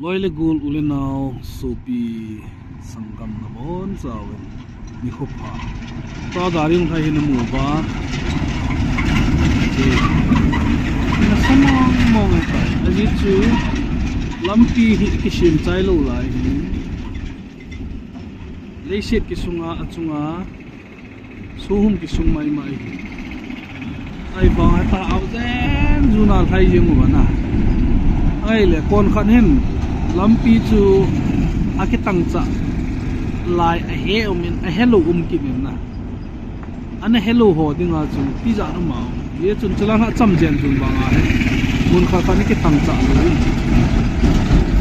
loi le gul ulenau sopi sangam namon sawen ni khopa ta garing thai hin mu ba na samang mong ta aji chu lampi hi kisim chai lo lai ni leiset kisunga achunga suhum kisung mai mai ai bang ta au zen juna thai jemu bana ai le kon khan hen lampi chu akitang cha lai a he umin a hello kimin na ana hello ho dinga chu ti ja no ma ye chun chala na cham jen jun ba nga he mun kha khan ki tang cha lo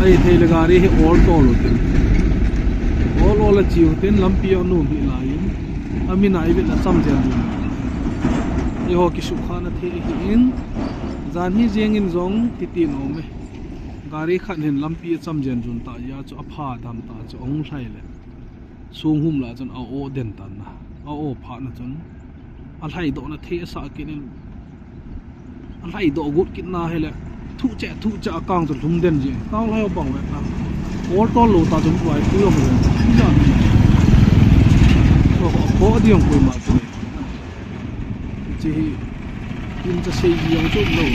ai thei le gari he all to lo tin all chiu tin lampi onu bi lai amina ai na cham jen jun ye ho ki su khana the hi in zan hi jeng in zong ti ti no me gari khan hen lampi cham jen jun ta ya chu apha dam ta chu ong thai le sung hum la chun a o den tan na a o pha na chun a thai do na the sa kin a thai do gut kin na hele thu cha kang chun thum den ji taw lai bang we na all to lo ta chun wai tu yo me ja ko diong ko ma chu ji in cha sei yong chu lo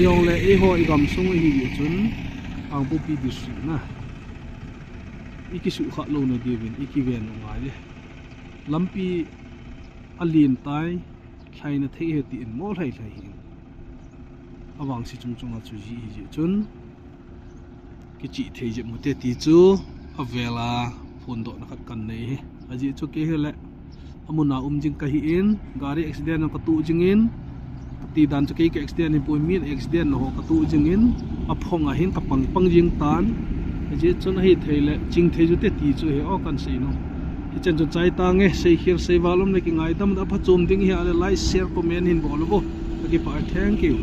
yong le e ho I gam sung hi chun ang pu pi dis na ikisu kha lo na givin ikiven ngai le lampi alin tai thaina the he ti in mo thai thai hi awang si chung chung a chu ji ji chun ki chi thei je mu te ti chu avela phone do na khat kan nei aji chu ke hele amuna jing ka hi in gari accident ka tu jing in ti dan chu ke accident in poimin accident no ka tu jing in aphong a hin ka pang jing tan aji chun hi theile ching thei ju te ti chu he o kan sei no hi chen chu chai ta nge sei khir sei walum le ki ngai dam da pha chom ding hi ale like share comment hin bol bo ki pa thank you